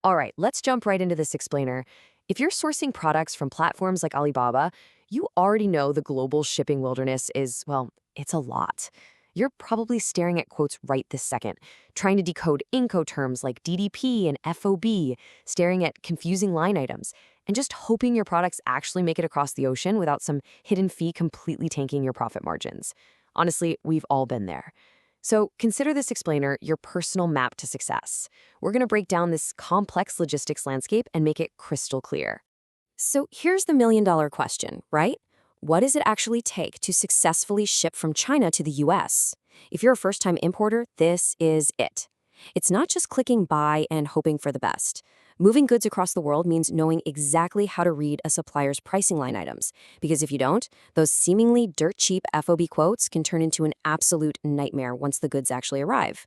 All right, let's jump right into this explainer. If you're sourcing products from platforms like Alibaba, you already know the global shipping wilderness is, well, it's a lot. You're probably staring at quotes right this second, trying to decode Incoterms like DDP and FOB, staring at confusing line items, and just hoping your products actually make it across the ocean without some hidden fee completely tanking your profit margins. Honestly, we've all been there. So consider this explainer your personal map to success. We're going to break down this complex logistics landscape and make it crystal clear. So here's the million-dollar question, right? What does it actually take to successfully ship from China to the US? If you're a first-time importer, this is it. It's not just clicking buy and hoping for the best. Moving goods across the world means knowing exactly how to read a supplier's pricing line items. Because if you don't, those seemingly dirt-cheap FOB quotes can turn into an absolute nightmare once the goods actually arrive.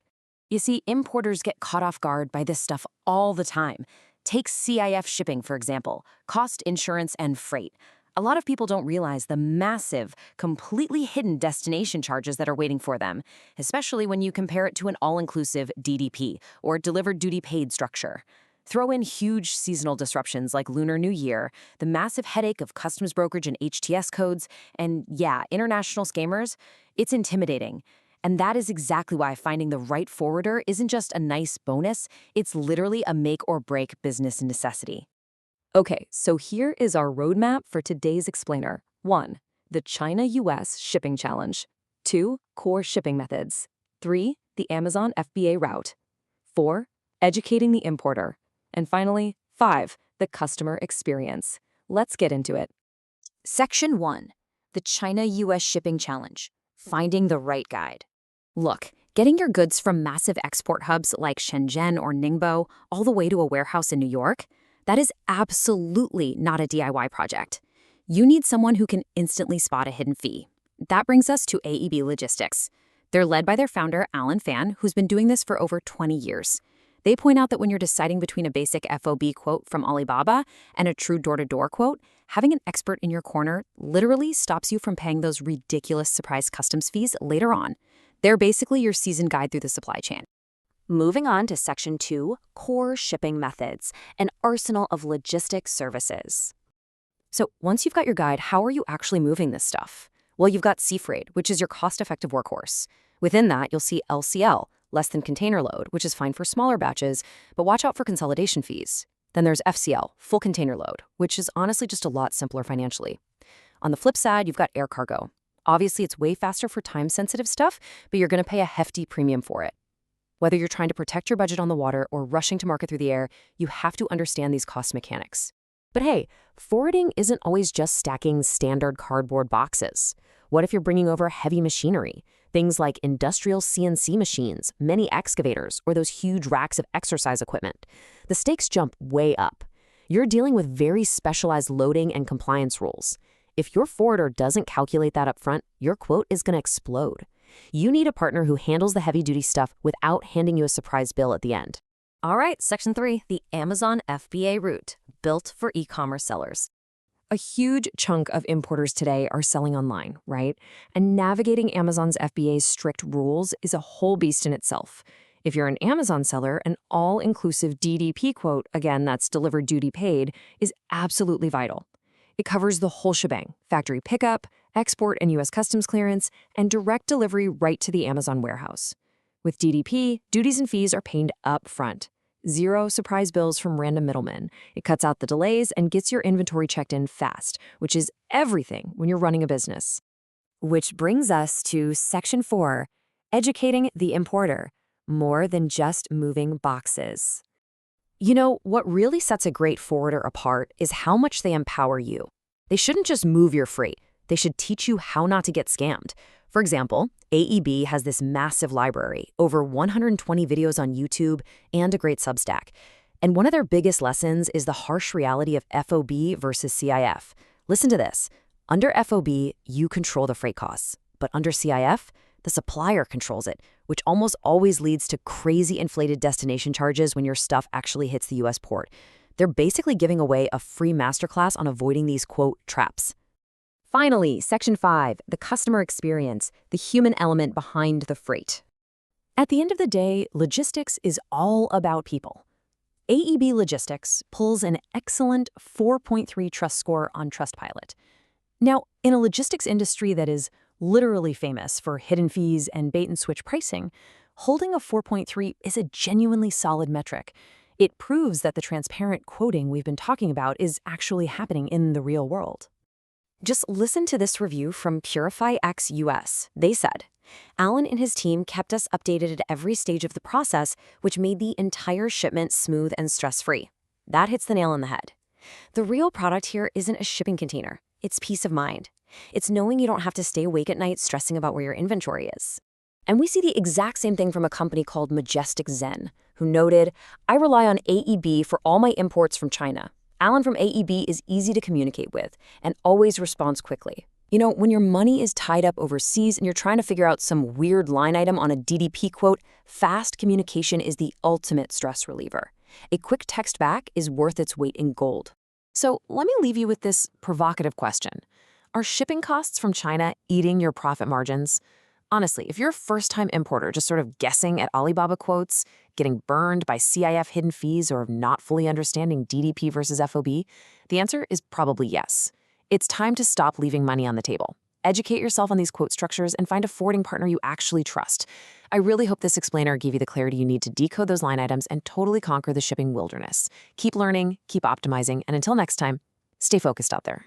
You see, importers get caught off guard by this stuff all the time. Take CIF shipping, for example, cost, insurance, and freight. A lot of people don't realize the massive, completely hidden destination charges that are waiting for them, especially when you compare it to an all-inclusive DDP, or delivered duty paid structure. Throw in huge seasonal disruptions like Lunar New Year, the massive headache of customs brokerage and HTS codes, and yeah, international scammers. It's intimidating. And that is exactly why finding the right forwarder isn't just a nice bonus, it's literally a make or break business necessity. Okay, so here is our roadmap for today's explainer. 1. The China-US shipping challenge. 2. Core shipping methods. 3. The Amazon FBA route. 4. Educating the importer. And finally, 5. The customer experience. Let's get into it. Section 1. The China-US shipping challenge. Finding the right guide. Look, getting your goods from massive export hubs like Shenzhen or Ningbo all the way to a warehouse in New York, that is absolutely not a DIY project. You need someone who can instantly spot a hidden fee. That brings us to AEB Logistics. They're led by their founder, Alan Fan, who's been doing this for over 20 years. They point out that when you're deciding between a basic FOB quote from Alibaba and a true door-to-door quote, having an expert in your corner literally stops you from paying those ridiculous surprise customs fees later on. They're basically your seasoned guide through the supply chain. Moving on to Section 2, Core Shipping Methods, an arsenal of logistics services. So once you've got your guide, how are you actually moving this stuff? Well, you've got sea freight, which is your cost-effective workhorse. Within that, you'll see LCL, less than container load, which is fine for smaller batches, but watch out for consolidation fees. Then there's FCL, full container load, which is honestly just a lot simpler financially. On the flip side, you've got air cargo. Obviously, it's way faster for time-sensitive stuff, but you're going to pay a hefty premium for it. Whether you're trying to protect your budget on the water or rushing to market through the air, you have to understand these cost mechanics. But hey, forwarding isn't always just stacking standard cardboard boxes. What if you're bringing over heavy machinery? Things like industrial CNC machines, mini excavators, or those huge racks of exercise equipment. The stakes jump way up. You're dealing with very specialized loading and compliance rules. If your forwarder doesn't calculate that up front, your quote is going to explode. You need a partner who handles the heavy-duty stuff without handing you a surprise bill at the end. All right, Section 3, the Amazon FBA route, built for e-commerce sellers. A huge chunk of importers today are selling online, right? And navigating Amazon's FBA's strict rules is a whole beast in itself. If you're an Amazon seller, an all-inclusive DDP quote, again, that's delivered duty paid, is absolutely vital. It covers the whole shebang: factory pickup, export and U.S. customs clearance, and direct delivery right to the Amazon warehouse. With DDP, duties and fees are paid up front. Zero surprise bills from random middlemen. It cuts out the delays and gets your inventory checked in fast, which is everything when you're running a business. Which brings us to Section 4, educating the importer, more than just moving boxes. You know, what really sets a great forwarder apart is how much they empower you. They shouldn't just move your freight. They should teach you how not to get scammed. For example, AEB has this massive library, over 120 videos on YouTube, and a great Substack. And one of their biggest lessons is the harsh reality of FOB versus CIF. Listen to this. Under FOB, you control the freight costs. But under CIF, the supplier controls it, which almost always leads to crazy inflated destination charges when your stuff actually hits the US port. They're basically giving away a free masterclass on avoiding these, quote, traps. Finally, Section 5, the customer experience, the human element behind the freight. At the end of the day, logistics is all about people. AEB Logistics pulls an excellent 4.3 trust score on Trustpilot. Now, in a logistics industry that is literally famous for hidden fees and bait-and-switch pricing, holding a 4.3 is a genuinely solid metric. It proves that the transparent quoting we've been talking about is actually happening in the real world. Just listen to this review from Purify X US. They said, Alan and his team kept us updated at every stage of the process, which made the entire shipment smooth and stress-free. That hits the nail on the head. The real product here isn't a shipping container. It's peace of mind. It's knowing you don't have to stay awake at night stressing about where your inventory is. And we see the exact same thing from a company called Majestic Zen, who noted, I rely on AEB for all my imports from China. Alan from AEB is easy to communicate with and always responds quickly. You know, when your money is tied up overseas and you're trying to figure out some weird line item on a DDP quote, fast communication is the ultimate stress reliever. A quick text back is worth its weight in gold. So let me leave you with this provocative question. Are shipping costs from China eating your profit margins? Honestly, if you're a first-time importer just sort of guessing at Alibaba quotes, getting burned by CIF hidden fees, or not fully understanding DDP versus FOB, the answer is probably yes. It's time to stop leaving money on the table. Educate yourself on these quote structures and find a forwarding partner you actually trust. I really hope this explainer gave you the clarity you need to decode those line items and totally conquer the shipping wilderness. Keep learning, keep optimizing, and until next time, stay focused out there.